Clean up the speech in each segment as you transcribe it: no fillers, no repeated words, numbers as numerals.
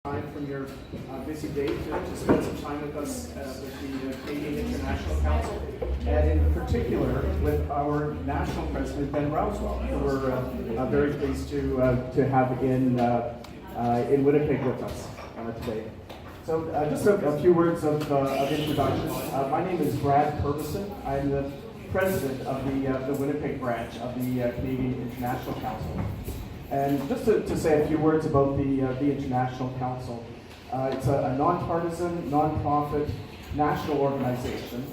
time from your busy day to spend some time with us with the Canadian International Council, and in particular with our national president, Ben Rouswell, who we're very pleased to have in Winnipeg with us today. So just a few words of introduction. My name is Brad Purvison. I'm the president of the Winnipeg branch of the Canadian International Council. And just to say a few words about the International Council, it's a nonpartisan, nonprofit national organization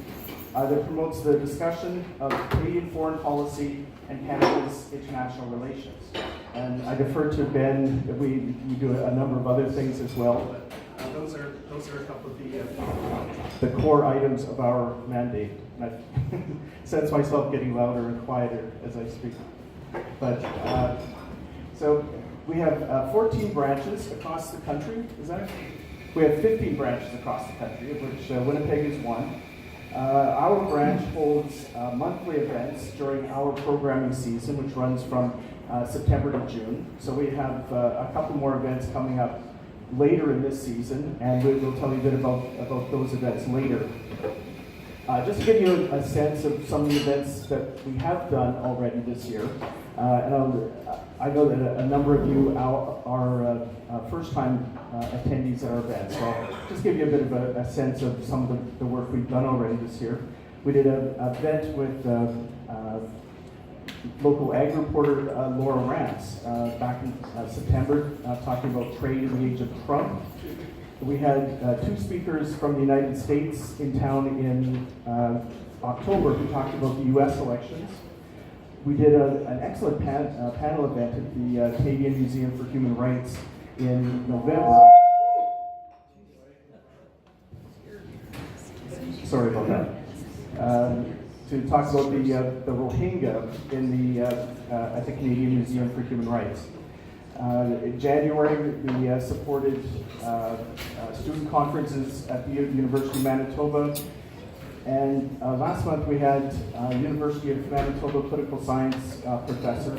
that promotes the discussion of Canadian foreign policy and Canada's international relations. And I defer to Ben that we do a number of other things as well, but those are a couple of the core items of our mandate. And I sense myself getting louder and quieter as I speak. But so we have 14 branches across the country. We have 15 branches across the country, of which Winnipeg is one. Our branch holds monthly events during our programming season, which runs from September to June. So we have a couple more events coming up later in this season, and we'll tell you a bit about those events later. Just to give you a sense of some of the events that we have done already this year, and I know that a number of you are first-time attendees at our event, so I'll just give you a bit of a sense of some of the work we've done already this year. We did an event with local ag reporter Laura Rance back in September, talking about trade in the age of Trump. We had two speakers from the United States in town in October who talked about the U.S. elections. We did an excellent panel event at the Canadian Museum for Human Rights in November. Sorry about that. To talk about the Rohingya in at the Canadian Museum for Human Rights. In January, we supported student conferences at the University of Manitoba. And last month we had University of Manitoba political science professor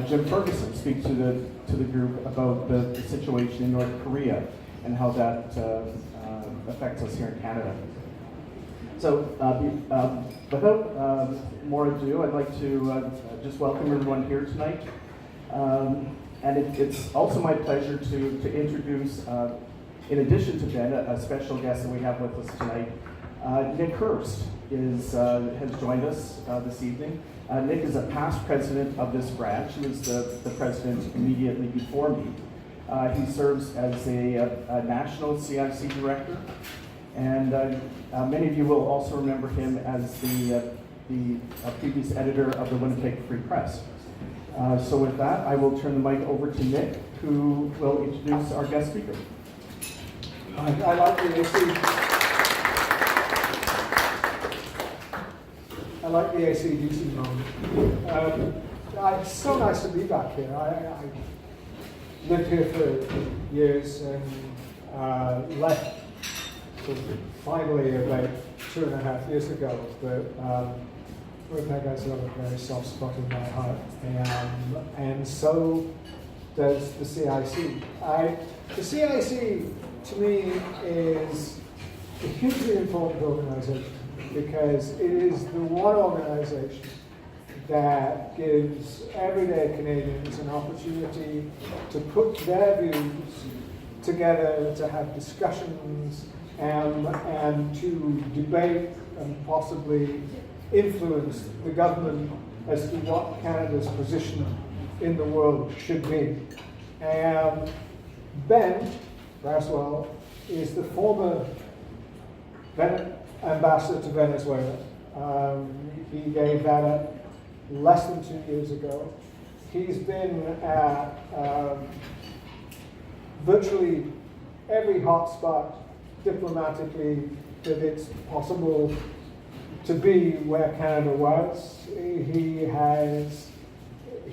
Jim Ferguson speak to the group about the situation in North Korea and how that affects us here in Canada. So without more ado, I'd like to just welcome everyone here tonight. And it's also my pleasure to introduce, in addition to Ben, a special guest that we have with us tonight. Nick Hurst has joined us this evening. Nick is a past president of this branch. He was the president immediately before me. He serves as a national CIC director, and many of you will also remember him as the previous editor of the Winnipeg Free Press. So with that, I will turn the mic over to Nick, who will introduce our guest speaker. I like the AC/DC moment. It's so nice to be back here. I lived here for years and left finally about 2.5 years ago. But Winnipeg has a very soft spot in my heart, and so does the CIC. The CIC, to me, is a hugely important organization because it is the one organization that gives everyday Canadians an opportunity to put their views together, to have discussions, and to debate and possibly influence the government as to what Canada's position in the world should be. And Ben Rouswell is the former ambassador to Venezuela. He gave that up less than 2 years ago. He's been at virtually every hotspot diplomatically that it's possible to be where Canada was.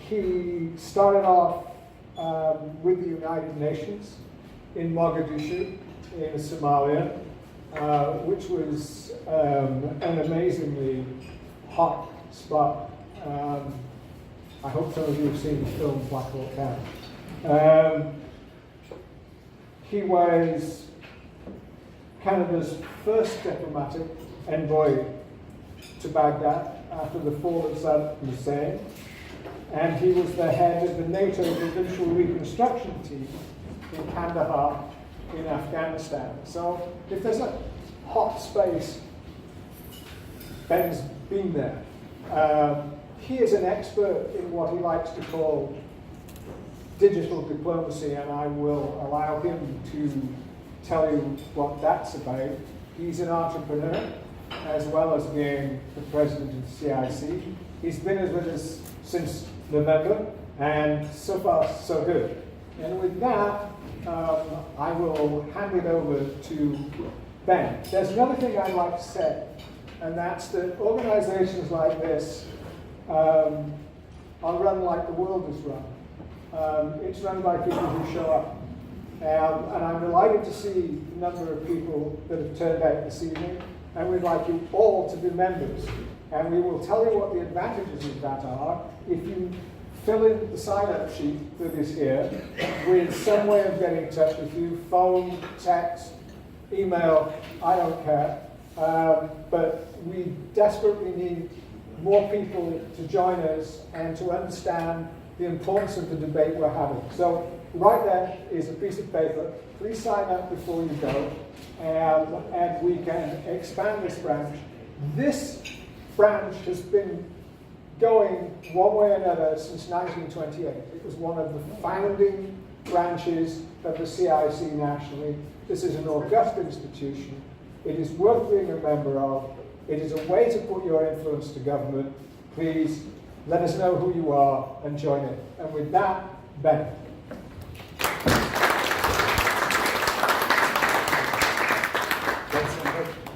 He started off with the United Nations in Mogadishu, in Somalia, which was an amazingly hot spot. I hope some of you have seen the film Black Hawk Down. He was Canada's first diplomatic envoy to Baghdad after the fall of Saddam Hussein, and he was the head of the NATO Provincial Reconstruction Team in Kandahar in Afghanistan. So if there's a hot space, Ben's been there. He is an expert in what he likes to call digital diplomacy, and I will allow him to tell you what that's about. He's an entrepreneur, as well as being the president of CIC. He's been with us since November, and so far, so good. And with that, I will hand it over to Ben. There's another thing I'd like to say, and that's that organizations like this are run like the world is run. It's run by people who show up. And I'm delighted to see the number of people that have turned out this evening, and we'd like you all to be members. And we will tell you what the advantages of that are if you fill in the sign-up sheet that is here with some way of getting in touch with you, phone, text, email, I don't care. But we desperately need more people to join us and to understand the importance of the debate we're having. So right there is a piece of paper. Please sign up before you go, and we can expand this branch. This branch has been going one way or another since 1928. It was one of the founding branches of the CIC nationally. This is an august institution. It is worth being a member of. It is a way to put your influence to government. Please let us know who you are and join it. And with that, Ben.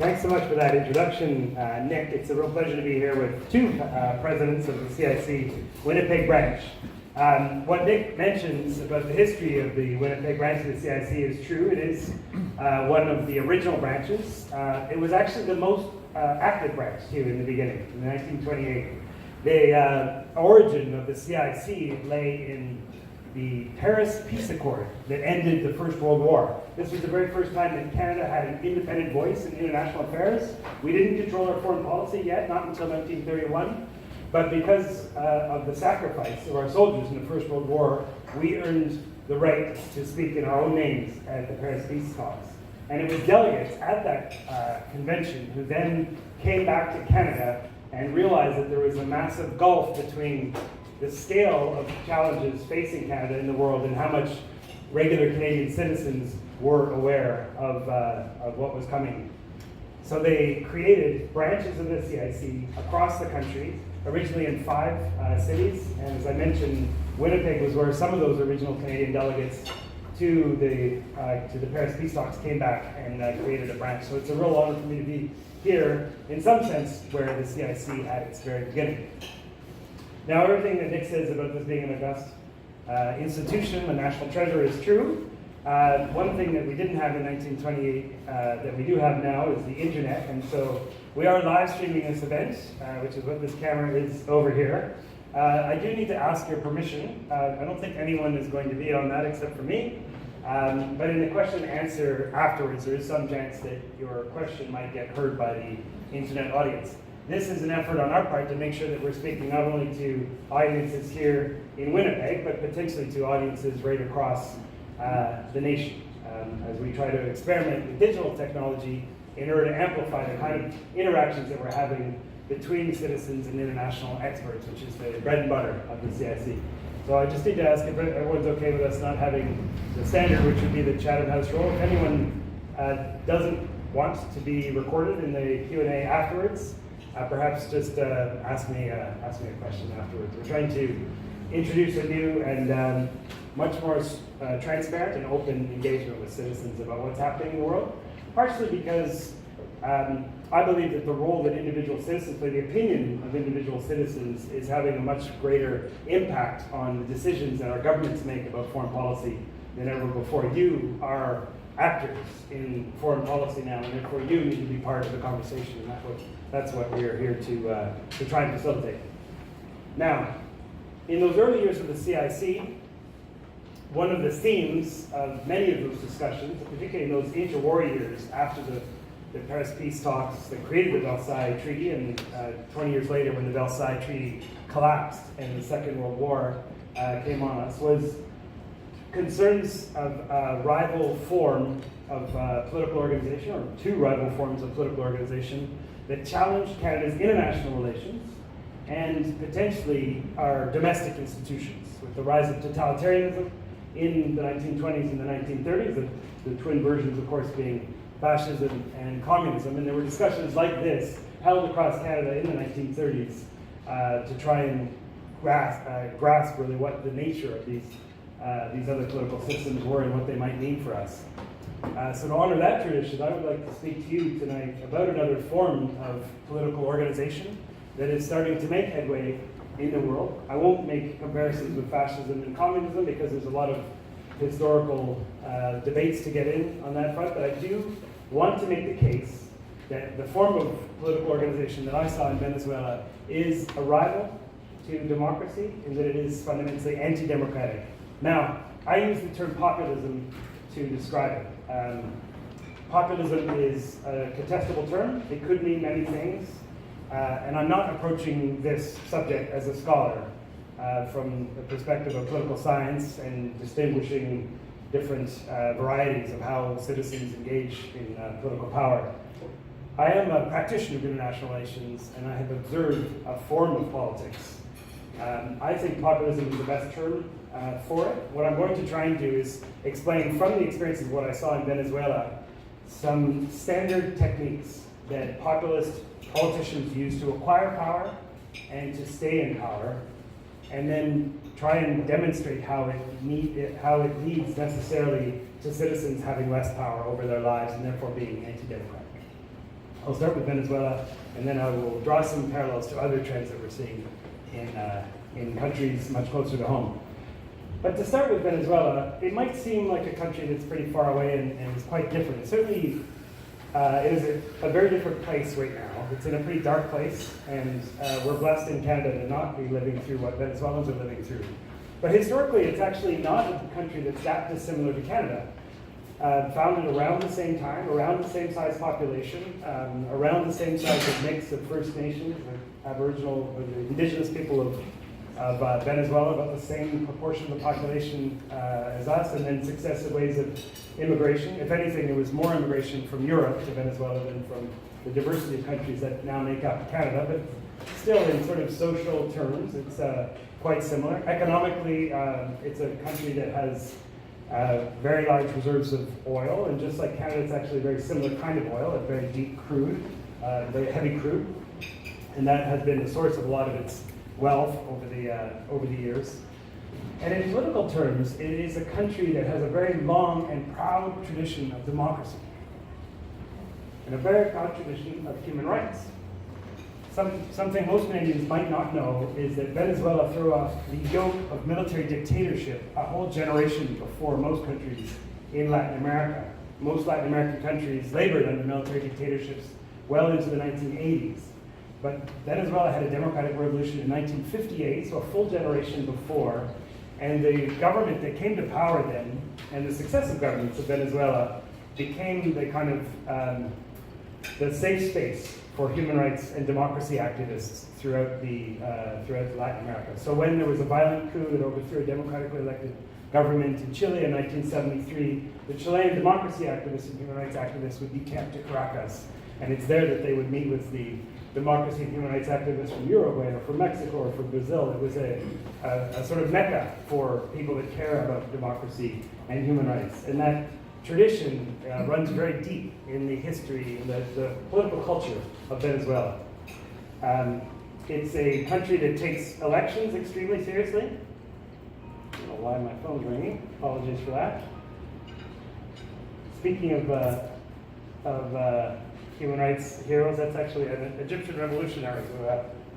Thanks so much for that introduction, Nick. It's a real pleasure to be here with two presidents of the CIC Winnipeg branch. What Nick mentions about the history of the Winnipeg branch of the CIC is true. It is one of the original branches. It was actually the most active branch too in the beginning, in 1928. The origin of the CIC lay in the Paris Peace Accord that ended the First World War. This was the very first time that Canada had an independent voice in international affairs. We didn't control our foreign policy yet, not until 1931. But because of the sacrifice of our soldiers in the First World War, we earned the right to speak in our own names at the Paris Peace Talks. And it was delegates at that convention who then came back to Canada and realized that there was a massive gulf between the scale of challenges facing Canada in the world and how much regular Canadian citizens were aware of what was coming. So they created branches of the CIC across the country, originally in 5 cities, and as I mentioned, Winnipeg was where some of those original Canadian delegates to the Paris Peace Talks came back and created a branch. So it's a real honor for me to be here, in some sense, where the CIC had its very beginning. Now, everything that Nick says about this being an august institution, the national treasure, is true. One thing that we didn't have in 1928 that we do have now is the internet, and so we are live streaming this event, which is what this camera is over here. I do need to ask your permission. I don't think anyone is going to be on that except for me, but in the question and answer afterwards, there is some chance that your question might get heard by the internet audience. This is an effort on our part to make sure that we're speaking not only to audiences here in Winnipeg, but potentially to audiences right across the nation, as we try to experiment with digital technology in order to amplify the kind of interactions that we're having between citizens and international experts, which is the bread and butter of the CIC. So I just need to ask if everyone's okay with us not having the standard, which would be the Chatham House rule. If anyone doesn't want to be recorded in the Q&A afterwards, perhaps just ask me a question afterwards. We're trying to introduce a new and much more transparent and open engagement with citizens about what's happening in the world, partially because I believe that the role that individual citizens play, the opinion of individual citizens, is having a much greater impact on the decisions that our governments make about foreign policy than ever before. You are actors in foreign policy now, and therefore you need to be part of the conversation, and that's what we are here to try and facilitate. Now, in those early years of the CIC, one of the themes of many of those discussions, particularly in those interwar years after the Paris peace talks that created the Versailles Treaty, and 20 years later when the Versailles Treaty collapsed and the Second World War came on us, was concerns of a rival form of political organization, or two rival forms of political organization that challenged Canada's international relations and potentially our domestic institutions, with the rise of totalitarianism in the 1920s and the 1930s, the twin versions, of course, being fascism and communism. And there were discussions like this held across Canada in the 1930s to try and grasp really what the nature of these other political systems were and what they might mean for us. So to honor that tradition, I would like to speak to you tonight about another form of political organization that is starting to make headway in the world. I won't make comparisons with fascism and communism because there's a lot of historical debates to get in on that front, but I do want to make the case that the form of political organization that I saw in Venezuela is a rival to democracy in that it is fundamentally anti-democratic. Now, I use the term populism to describe it. Populism is a contestable term. It could mean many things. And I'm not approaching this subject as a scholar from the perspective of political science and distinguishing different varieties of how citizens engage in political power. I am a practitioner of international relations, and I have observed a form of politics. I think populism is the best term for it. What I'm going to try and do is explain from the experiences of what I saw in Venezuela some standard techniques that populist politicians use to acquire power and to stay in power, and then try and demonstrate how it leads necessarily to citizens having less power over their lives and therefore being anti-democratic. I'll start with Venezuela, and then I will draw some parallels to other trends that we're seeing in countries much closer to home. But to start with Venezuela, it might seem like a country that's pretty far away and is quite different. Certainly, it is a very different place right now. It's in a pretty dark place, and we're blessed in Canada to not be living through what Venezuelans are living through. But historically, it's actually not a country that's that dissimilar to Canada. Founded around the same time, around the same size population, around the same size of mix of First Nations, Aboriginal, or the indigenous people of Venezuela, about the same proportion of the population as us, and then successive waves of immigration. If anything, there was more immigration from Europe to Venezuela than from the diversity of countries that now make up Canada, but still in sort of social terms, it's quite similar. Economically, it's a country that has very large reserves of oil, and just like Canada, it's actually a very similar kind of oil, a very deep crude, very heavy crude, and that has been the source of a lot of its wealth over the years. And in political terms, it is a country that has a very long and proud tradition of democracy, and a very proud tradition of human rights. Something most Canadians might not know is that Venezuela threw off the yoke of military dictatorship a whole generation before most countries in Latin America. Most Latin American countries labored under military dictatorships well into the 1980s. But Venezuela had a democratic revolution in 1958, so a full generation before, and the government that came to power then, and the successive governments of Venezuela, became the kind of the safe space for human rights and democracy activists throughout Latin America. So when there was a violent coup that overthrew a democratically elected government in Chile in 1973, the Chilean democracy activists and human rights activists would decamp to Caracas, and it's there that they would meet with the democracy and human rights activists from Uruguay or from Mexico or from Brazil. It was a sort of mecca for people that care about democracy and human rights. And that tradition runs very deep in the history and the political culture of Venezuela. It's a country that takes elections extremely seriously. I don't know why my phone's ringing. Apologies for that. Speaking of human rights heroes, that's actually an Egyptian revolutionary who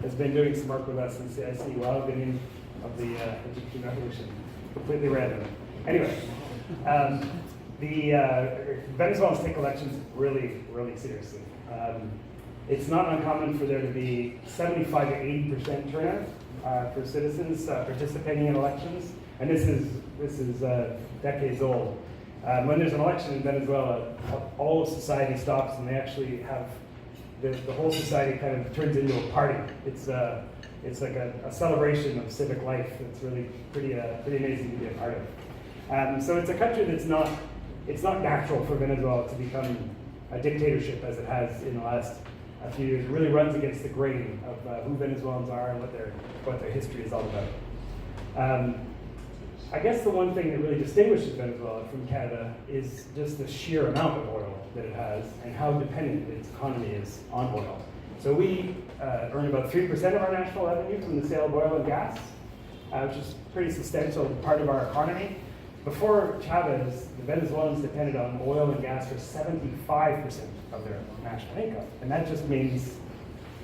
has been doing some work with us in CIC while I've been in of the Egyptian revolution. Completely random. Anyway, the Venezuelans take elections really, really seriously. It's not uncommon for there to be 75 to 80% turnout for citizens participating in elections, and this is This is decades old. When there's an election in Venezuela, all of society stops and they actually have, the whole society kind of turns into a party. It's like a celebration of civic life. It's really pretty amazing to be a part of. So it's a country that's it's not natural for Venezuela to become a dictatorship as it has in the last few years. It really runs against the grain of who Venezuelans are and what their history is all about. I guess the one thing that really distinguishes Venezuela from Canada is just the sheer amount of oil that it has and how dependent its economy is on oil. So we earn about 3% of our national revenue from the sale of oil and gas, which is a pretty substantial part of our economy. Before Chavez, the Venezuelans depended on oil and gas for 75% of their national income. And that just means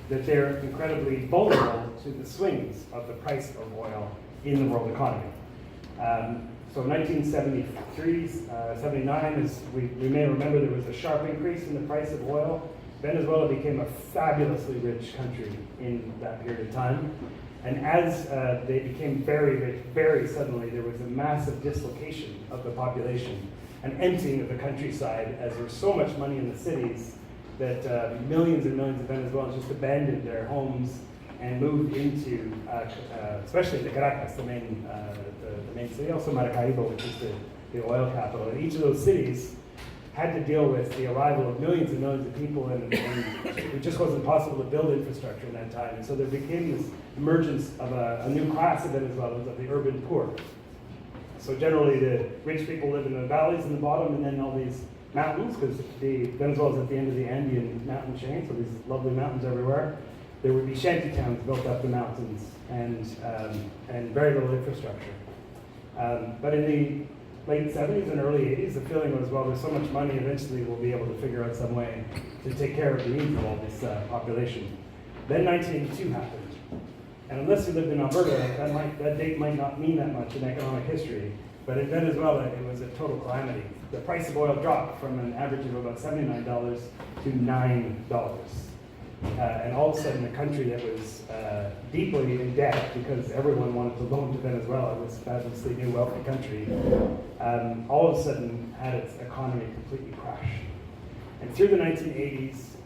that they're incredibly vulnerable to the swings of the price of oil in the world economy. So 1973, 79, as we may remember, there was a sharp increase in the price of oil. Venezuela became a fabulously rich country in that period of time. And as they became very rich, very suddenly, there was a massive dislocation of the population, an emptying of the countryside, as there was so much money in the cities that millions and millions of Venezuelans just abandoned their homes and moved into, especially the Caracas, the main city, also Maracaibo, which is the oil capital. And each of those cities had to deal with the arrival of millions and millions of people, and it just wasn't possible to build infrastructure in that time. And so there became this emergence of a new class of Venezuelans, of the urban poor. So generally the rich people live in the valleys in the bottom, and then all these mountains, because Venezuela is at the end of the Andean mountain chain, so these lovely mountains everywhere. There would be shanty towns built up the mountains and very little infrastructure. But in the late 70s and early 80s, the feeling was, well, there's so much money, eventually we'll be able to figure out some way to take care of the needs of all this population. Then 1982 happened. And unless you lived in Alberta, that date might not mean that much in economic history, but in Venezuela, it was a total calamity. The price of oil dropped from an average of about $79 to $9. And all of a sudden, a country that was deeply in debt because everyone wanted to loan to Venezuela, this fabulously new wealthy country, all of a sudden had its economy completely crash. And through the 1980s,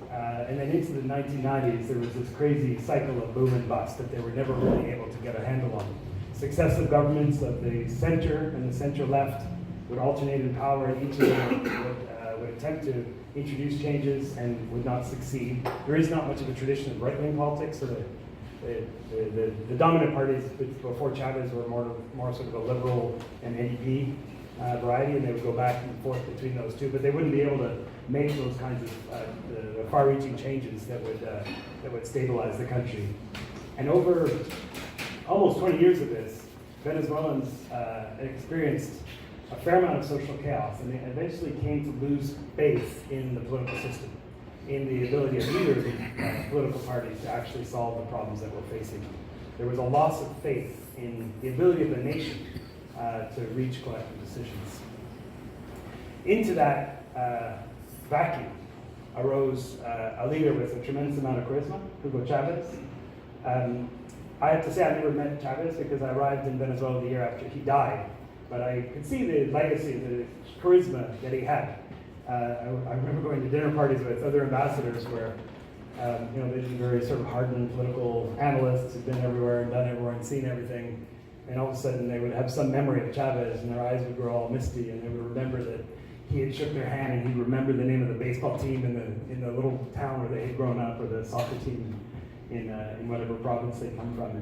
and then into the 1990s, there was this crazy cycle of boom and bust that they were never really able to get a handle on. Successive governments of the center and the center left would alternate in power, and each of them would attempt to introduce changes and would not succeed. There is not much of a tradition of right-wing politics, so the dominant parties before Chavez were more sort of a liberal and NDP variety, and they would go back and forth between those two, but they wouldn't be able to make those kinds of the far-reaching changes that would stabilize the country. And over almost 20 years of this, Venezuelans experienced a fair amount of social chaos, and they eventually came to lose faith in the political system, in the ability of leaders of political parties to actually solve the problems that we're facing. There was a loss of faith in the ability of the nation to reach collective decisions. Into that vacuum arose a leader with a tremendous amount of charisma, Hugo Chavez. I have to say I never met Chavez because I arrived in Venezuela the year after he died. But I could see the legacy, the charisma that he had. I remember going to dinner parties with other ambassadors where, they'd be very sort of hardened political analysts who'd been everywhere and done everywhere and seen everything. And all of a sudden they would have some memory of Chavez and their eyes would grow all misty and they would remember that he had shook their hand and he'd remember the name of the baseball team in the little town where they had grown up, or the soccer team in whatever province they come from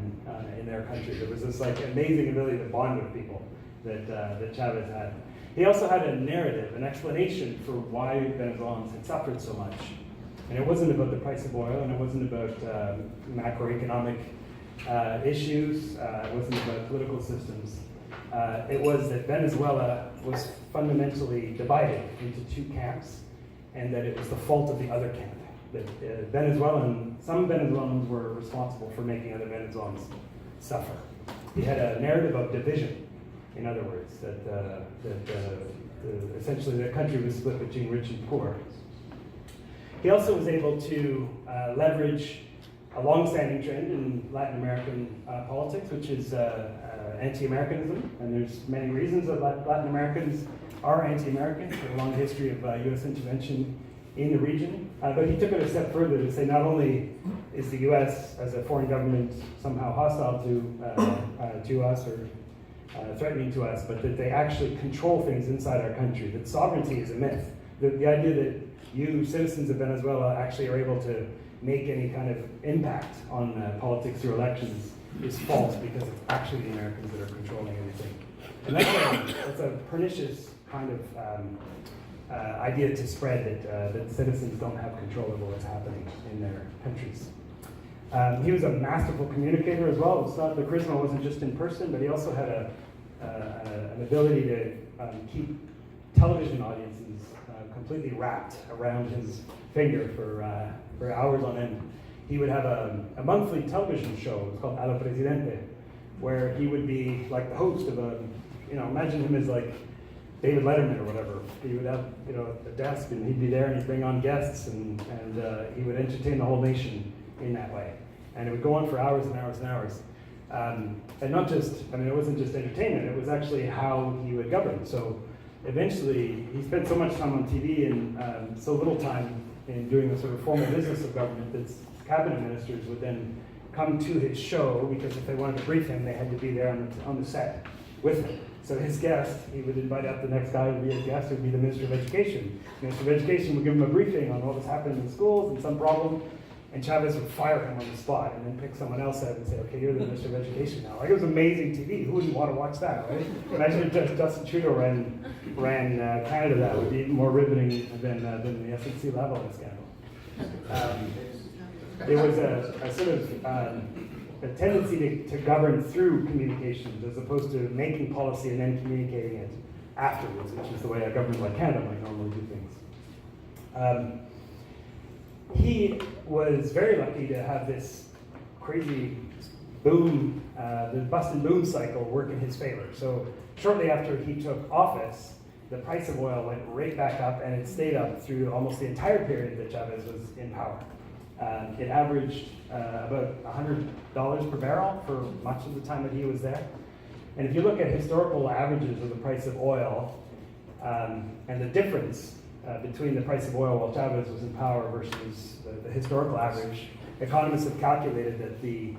in their country. There was this like amazing ability to bond with people that Chavez had. He also had a narrative, an explanation for why Venezuelans had suffered so much. And it wasn't about the price of oil, and it wasn't about macroeconomic issues, it wasn't about political systems. It was that Venezuela was fundamentally divided into two camps, and that it was the fault of the other camp. That some Venezuelans were responsible for making other Venezuelans suffer. He had a narrative of division. In other words, that essentially the country was split between rich and poor. He also was able to leverage a long-standing trend in Latin American politics, which is anti-Americanism, and there's many reasons that Latin Americans are anti-American. There's a long history of US intervention in the region, but he took it a step further to say not only is the US as a foreign government somehow hostile to us or threatening to us, but that they actually control things inside our country, that sovereignty is a myth. The idea that you, citizens of Venezuela, actually are able to make any kind of impact on politics through elections is false, because it's actually the Americans that are controlling everything. And that's a pernicious kind of idea to spread, that citizens don't have control over what's happening in their countries. He was a masterful communicator as well. It's not, the charisma wasn't just in person, but he also had an ability to keep television audiences completely wrapped around his finger for hours on end. He would have a monthly television show, it was called A lo Presidente, where he would be like the host of imagine him as like David Letterman or whatever. He would have, a desk, and he'd be there, and he'd bring on guests, and he would entertain the whole nation in that way. And it would go on for hours and hours and hours. And not just, it wasn't just entertainment, it was actually how he would govern. So eventually, he spent so much time on TV and so little time in doing the sort of formal business of government that cabinet ministers would then come to his show, because if they wanted to brief him, they had to be there on the set with him. So his guest, he would invite out the next guy who would be his guest, would be the Minister of Education. The Minister of Education would give him a briefing on what was happening in schools and some problem, and Chavez would fire him on the spot and then pick someone else out and say, okay, you're the Minister of Education now. Like, it was amazing TV. Who wouldn't want to watch that, right? Imagine if Justin Trudeau ran Canada. That would be even more riveting than the SNC Lavalin scandal. There was a sort of a tendency to govern through communications, as opposed to making policy and then communicating it afterwards, which is the way a government like Canada might normally do things. He was very lucky to have this crazy boom, the bust and boom cycle work in his favor. So shortly after he took office, the price of oil went right back up, and it stayed up through almost the entire period that Chavez was in power. It averaged about $100 per barrel for much of the time that he was there. And if you look at historical averages of the price of oil, and the difference between the price of oil while Chavez was in power versus the historical average, economists have calculated that the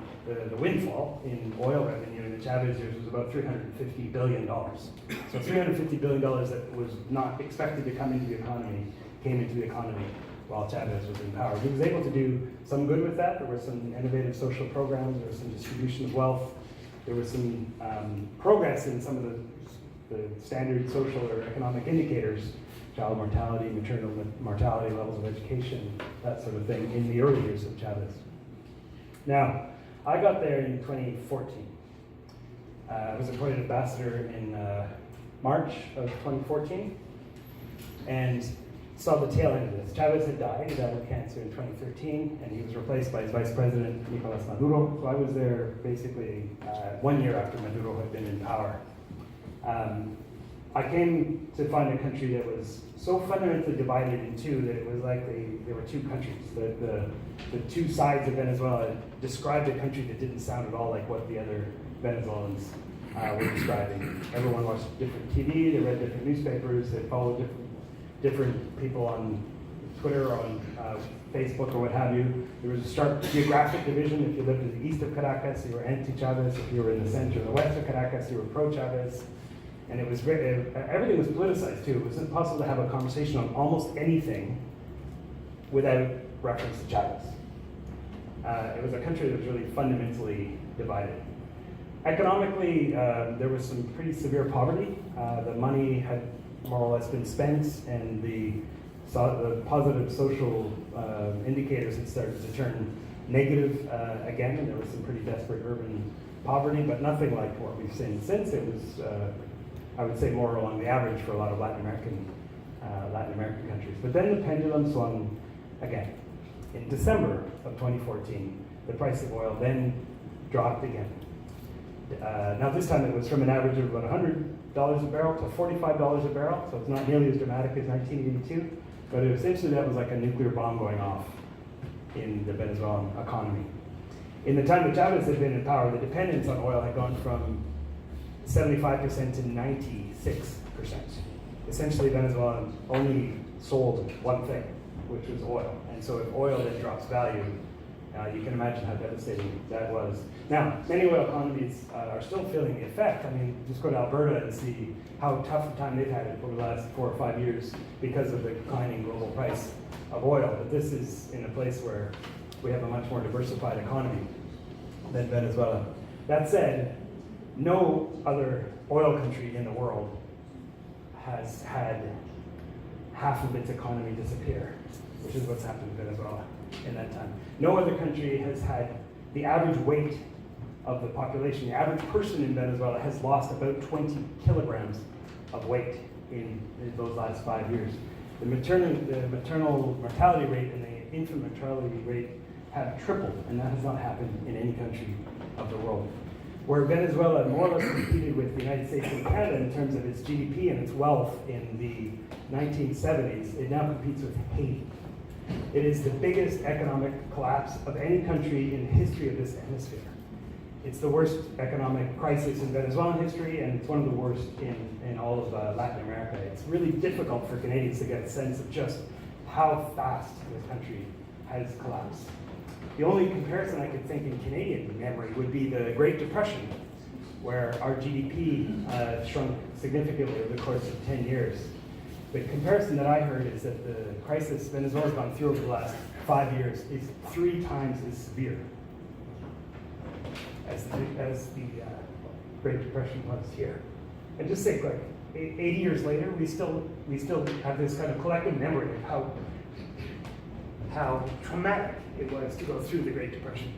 windfall in oil revenue in the Chavez years was about $350 billion. So $350 billion that was not expected to come into the economy came into the economy while Chavez was in power. He was able to do some good with that. There were some innovative social programs, there was some distribution of wealth, there was some progress in some of the standard social or economic indicators, child mortality, maternal mortality, levels of education, that sort of thing, in the early years of Chavez. Now, I got there in 2014. I was appointed ambassador in March of 2014, and saw the tail end of this. Chavez had died. He died of cancer in 2013, and he was replaced by his vice president, Nicolas Maduro. So I was there basically 1 year after Maduro had been in power. I came to find a country that was so fundamentally divided in two that it was like there were two countries. The two sides of Venezuela described a country that didn't sound at all like what the other Venezuelans were describing. Everyone watched different TV, they read different newspapers, they followed different people on Twitter or on Facebook or what have you. There was a stark geographic division. If you lived in the east of Caracas, you were anti-Chavez. If you were in the center or the west of Caracas, you were pro-Chavez. And it was everything was politicized too. It was impossible to have a conversation on almost anything without reference to Chavez. It was a country that was really fundamentally divided. Economically, there was some pretty severe poverty. The money had more or less been spent, and the positive social indicators had started to turn negative again, and there was some pretty desperate urban poverty, but nothing like what we've seen since. It was, I would say, more along the average for a lot of Latin American countries. But then the pendulum swung again. In December of 2014, the price of oil then dropped again. Now this time it was from an average of about $100 a barrel to $45 a barrel, so it's not nearly as dramatic as 1982, but essentially that was like a nuclear bomb going off in the Venezuelan economy. In the time that Chavez had been in power, the dependence on oil had gone from 75% to 96%. Essentially, Venezuela only sold one thing, which was oil. And so if oil then drops value, you can imagine how devastating that was. Now, many oil economies are still feeling the effect. I mean, just go to Alberta and see how tough a time they've had it over the last 4 or 5 years because of the declining global price of oil. But this is in a place where we have a much more diversified economy than Venezuela. That said, no other oil country in the world has had half of its economy disappear, which is what's happened in Venezuela in that time. No other country has had the average weight of the population. The average person in Venezuela has lost about 20 kilograms of weight in those last 5 years. The maternal mortality rate and the infant mortality rate have tripled, and that has not happened in any country of the world. Where Venezuela more or less competed with the United States and Canada in terms of its GDP and its wealth in the 1970s, it now competes with Haiti. It is the biggest economic collapse of any country in the history of this hemisphere. It's the worst economic crisis in Venezuelan history, and it's one of the worst in all of Latin America. It's really difficult for Canadians to get a sense of just how fast this country has collapsed. The only comparison I could think in Canadian memory would be the Great Depression, where our GDP shrunk significantly over the course of 10 years. The comparison that I heard is that the crisis Venezuela's gone through over the last 5 years is 3 times as severe as the Great Depression was here. And just think, like 80 years later, we still have this kind of collective memory of how traumatic it was to go through the Great Depression.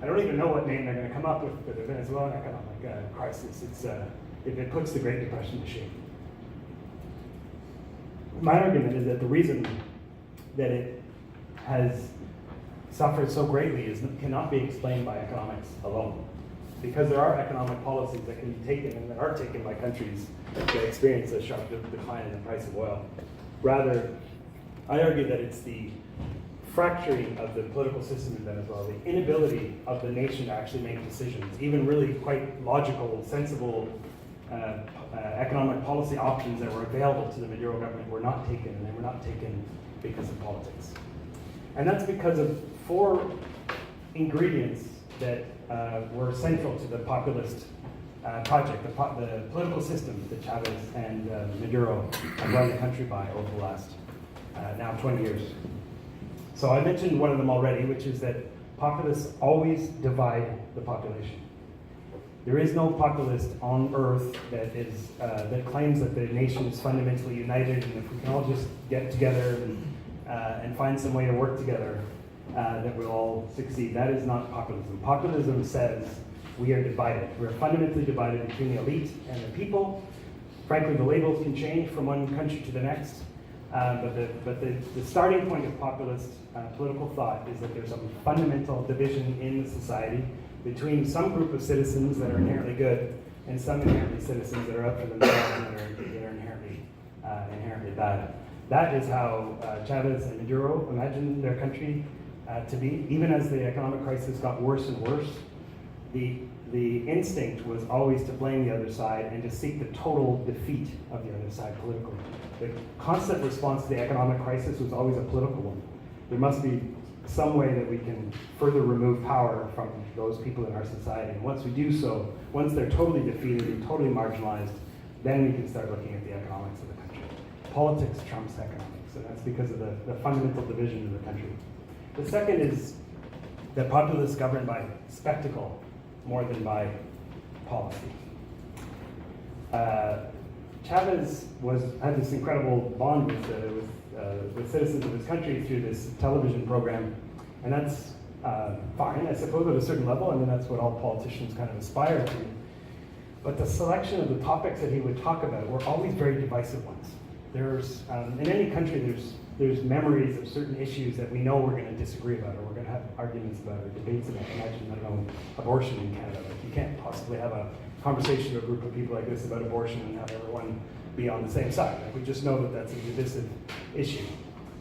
I don't even know what name they're going to come up with for the Venezuelan economic crisis. If it puts the Great Depression to shame. My argument is that the reason that it has suffered so greatly cannot be explained by economics alone. Because there are economic policies that can be taken and that are taken by countries that experience a sharp decline in the price of oil. Rather, I argue that it's the fracturing of the political system in Venezuela, the inability of the nation to actually make decisions, even really quite logical, sensible economic policy options that were available to the Maduro government were not taken, and they were not taken because of politics. And that's because of 4 ingredients that were central to the populist project, the political system that Chavez and Maduro have run the country by over the last now 20 years. So I mentioned one of them already, which is that populists always divide the population. There is no populist on earth that claims that the nation is fundamentally united, and if we can all just get together and find some way to work together, that we'll all succeed. That is not populism. Populism says we are divided. We're fundamentally divided between the elite and the people. Frankly, the labels can change from one country to the next, but the starting point of populist political thought is that there's a fundamental division in the society between some group of citizens that are inherently good and some inherently citizens that are up for themselves and that are inherently bad. That is how Chavez and Maduro imagined their country to be. Even as the economic crisis got worse and worse, the instinct was always to blame the other side and to seek the total defeat of the other side politically. The constant response to the economic crisis was always a political one. There must be some way that we can further remove power from those people in our society. And once we do so, once they're totally defeated and totally marginalized, then we can start looking at the economics of the country. Politics trumps economics, and that's because of the fundamental division of the country. The second is that populists govern by spectacle more than by policy. Chavez had this incredible bond with citizens of his country through this television program, and that's fine, I suppose, at a certain level. I mean, that's what all politicians kind of aspire to. But the selection of the topics that he would talk about were always very divisive ones. There's in any country, there's memories of certain issues that we know we're going to disagree about, or we're going to have arguments about, or debates about. Imagine, I don't know, abortion in Canada. Like, you can't possibly have a conversation with a group of people like this about abortion and have everyone be on the same side. Like, we just know that that's a divisive issue.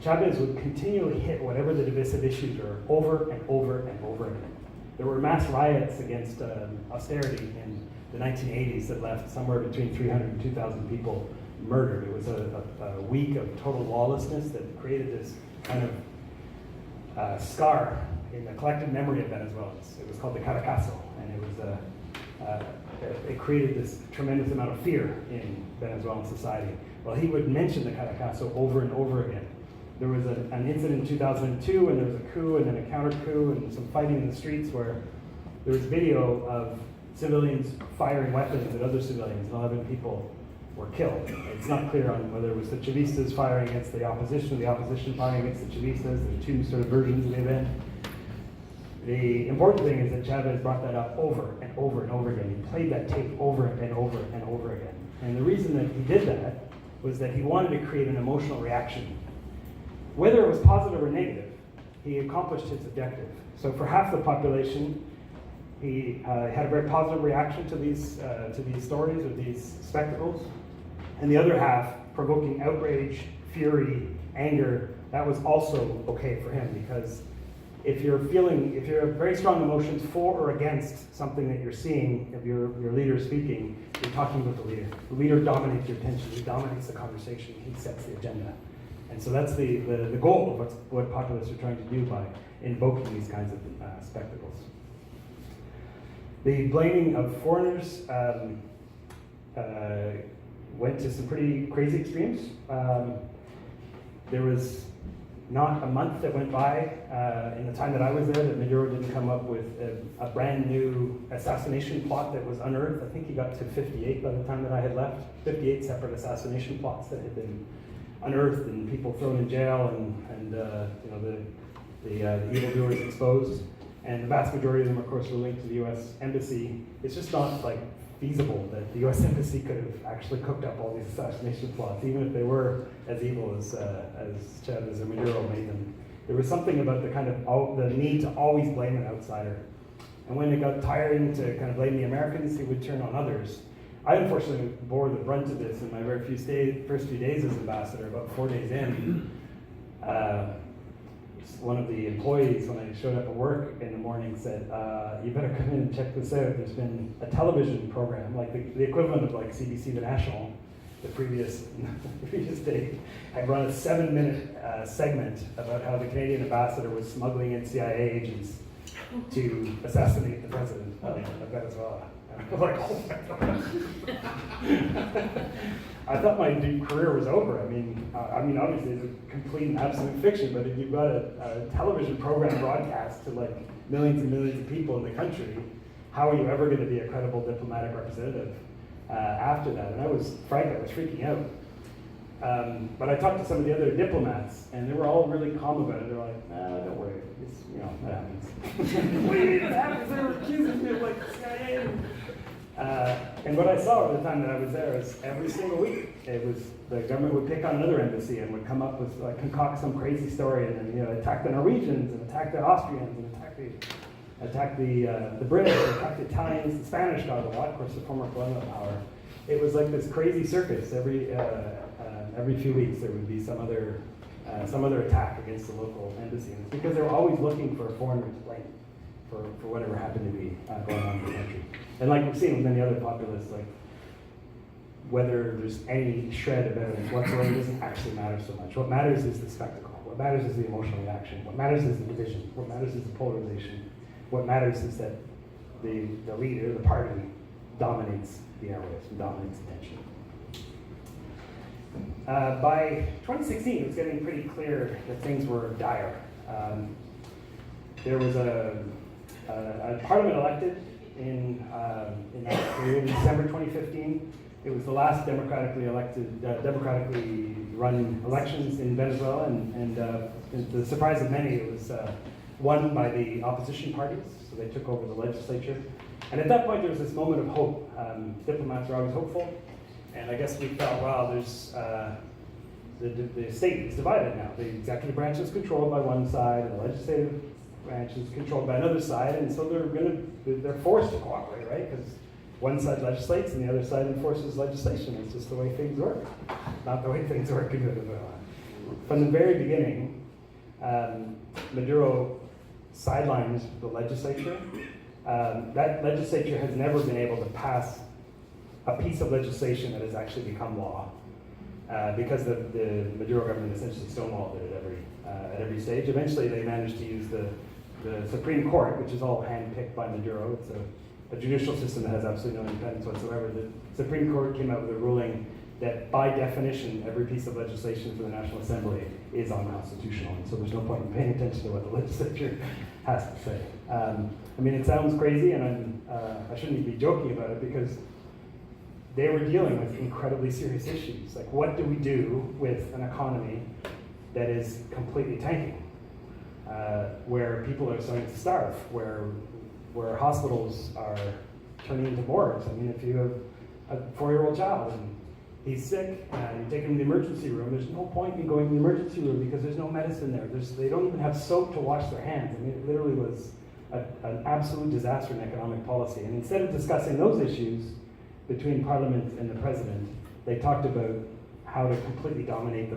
Chavez would continually hit whatever the divisive issues are over and over and over again. There were mass riots against austerity in the 1980s that left somewhere between 300 and 2,000 people murdered. It was a week of total lawlessness that created this kind of scar in the collective memory of Venezuelans. It was called the Caracazo, and it was it created this tremendous amount of fear in Venezuelan society. Well, he would mention the Caracazo over and over again. There was an incident in 2002, and there was a coup, and then a counter coup, and some fighting in the streets where there was video of civilians firing weapons at other civilians, and 11 people were killed. It's not clear on whether it was the Chavistas firing against the opposition firing against the Chavistas. There's two sort of versions of the event. The important thing is that Chavez brought that up over and over and over again. He played that tape over and over and over again. And the reason that he did that was that he wanted to create an emotional reaction. Whether it was positive or negative, he accomplished his objective. So for half the population, he had a very positive reaction to these stories or these spectacles. And the other half, provoking outrage, fury, anger, that was also okay for him, because if you have very strong emotions for or against something that you're seeing, if your leader speaking, you're talking about the leader. The leader dominates your attention, he dominates the conversation, he sets the agenda. And so that's the goal of what populists are trying to do by invoking these kinds of spectacles. The blaming of foreigners went to some pretty crazy extremes. There was not a month that went by in the time that I was there that Maduro didn't come up with a brand new assassination plot that was unearthed. I think he got to 58 by the time that I had left. 58 separate assassination plots that had been unearthed and people thrown in jail and the evildoers exposed. And the vast majority of them, of course, were linked to the U.S. Embassy. It's just not feasible that the U.S. Embassy could have actually cooked up all these assassination plots, even if they were as evil as Chavez or Maduro made them. There was something about the need to always blame an outsider. And when it got tiring to kind of blame the Americans, he would turn on others. I unfortunately bore the brunt of this in my very first few days as ambassador. About 4 days in, one of the employees, when I showed up at work in the morning, said, you better come in and check this out. There's been a television program, like the equivalent of CBC The National, the previous day, had run a 7-minute segment about how the Canadian ambassador was smuggling in CIA agents to assassinate the president of Venezuela. I was like, oh my God. I thought my career was over. I mean, obviously it's a complete and absolute fiction, but if you've got a television program broadcast to millions and millions of people in the country, how are you ever going to be a credible diplomatic representative after that? And I was freaking out. But I talked to some of the other diplomats, and they were all really calm about it. They're like, don't worry, that happens. What do you mean it happens? They were accusing me of CIA. And what I saw at the time that I was there is every single week, it was the government would pick on another embassy and would come up with concoct some crazy story and then attack the Norwegians and attack the Austrians and attack the British, attack the Italians, the Spanish got a lot, of course, the former colonial power. It was like this crazy circus. Every few weeks there would be some other attack against the local embassy, and it's because they were always looking for a foreigner to blame for whatever happened to be going on in the country. And like we've seen with many other populists, whether there's any shred of evidence whatsoever doesn't actually matter so much. What matters is the spectacle. What matters is the emotional reaction. What matters is the division. What matters is the polarization. What matters is that the leader, the party, dominates the airwaves and dominates attention. By 2016, it was getting pretty clear that things were dire. There was a parliament elected in December 2015. It was the last democratically run elections in Venezuela, and to the surprise of many, it was won by the opposition parties, so they took over the legislature. And at that point, there was this moment of hope. Diplomats are always hopeful, and I guess we felt, well, there's the state is divided now. The executive branch is controlled by one side, and the legislative branch is controlled by another side, and so they're forced to cooperate, right? Because one side legislates and the other side enforces legislation. It's just the way things work, not the way things work in Venezuela. From the very beginning, Maduro sidelined the legislature that legislature has never been able to pass a piece of legislation that has actually become law, because the Maduro government essentially stonewalled it at every stage. Eventually, they managed to use the Supreme Court, which is all handpicked by Maduro. It's a judicial system that has absolutely no independence whatsoever. The Supreme Court came out with a ruling that, by definition, every piece of legislation for the National Assembly is unconstitutional, and so there's no point in paying attention to what the legislature has to say. I mean, it sounds crazy, and I shouldn't even be joking about it, because they were dealing with incredibly serious issues. Like, what do we do with an economy that is completely tanking? Where people are starting to starve, where hospitals are turning into morgues. I mean, if you have a 4-year-old child and he's sick and you take him to the emergency room, there's no point in going to the emergency room because there's no medicine there. They don't even have soap to wash their hands. I mean, it literally was an absolute disaster in economic policy. And instead of discussing those issues between Parliament and the President, they talked about how to completely dominate the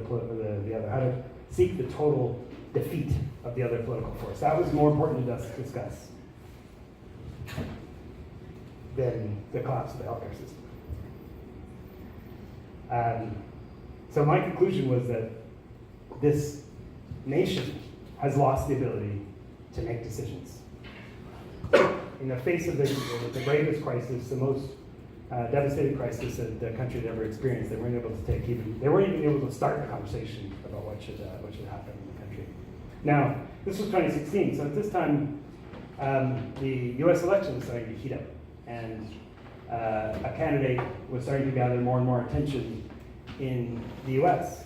other, how to seek the total defeat of the other political force. That was more important to discuss than the collapse of the healthcare system. So my conclusion was that this nation has lost the ability to make decisions. In the face of the greatest crisis, the most devastating crisis that the country had ever experienced, they weren't able even able to start the conversation about what should happen in the country. Now, this was 2016, so at this time, the U.S. election was starting to heat up, and a candidate was starting to gather more and more attention in the U.S.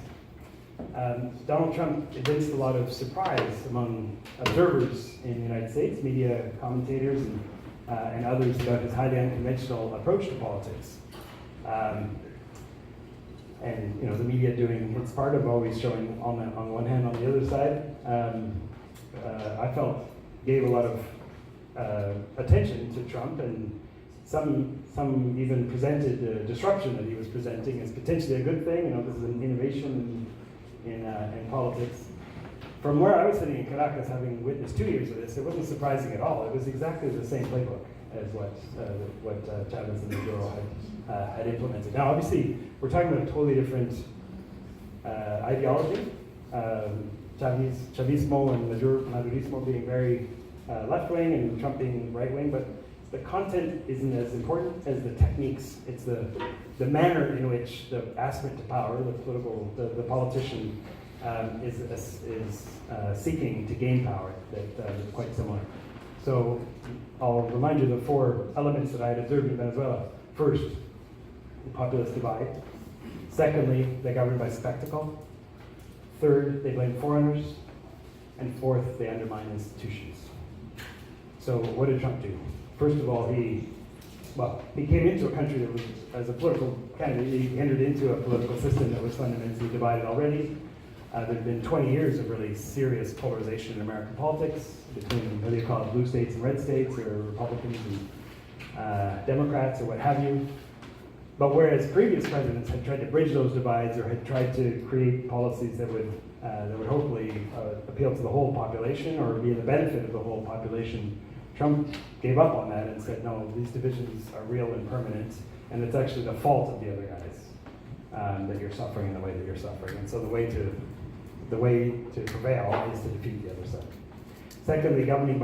Donald Trump evinced a lot of surprise among observers in the United States, media commentators, and others about his highly unconventional approach to politics. And the media doing its part of always showing on one hand, on the other side, I felt gave a lot of attention to Trump, and some even presented the disruption that he was presenting as potentially a good thing. This is an innovation in politics. From where I was sitting in Caracas, having witnessed 2 years of this, it wasn't surprising at all. It was exactly the same playbook as what Chavez and Maduro had implemented. Now, obviously, we're talking about a totally different ideology. Chavismo and Madurismo being very left-wing and Trump being right-wing, but the content isn't as important as the techniques. It's the manner in which the aspirant to power, the politician, is seeking to gain power that is quite similar. So I'll remind you of the 4 elements that I had observed in Venezuela. First, the populist divide. Secondly, they govern by spectacle. Third, they blame foreigners. And fourth, they undermine institutions. So what did Trump do? First of all, he came into a country that was, as a political candidate, he entered into a political system that was fundamentally divided already. There have been 20 years of really serious polarization in American politics between, whether you call it blue states and red states, or Republicans and Democrats, or what have you. But whereas previous presidents had tried to bridge those divides, or had tried to create policies that would hopefully appeal to the whole population, or be in the benefit of the whole population, Trump gave up on that and said, no, these divisions are real and permanent, and it's actually the fault of the other guys that you're suffering in the way that you're suffering. And so the way to prevail is to defeat the other side. Secondly, governing by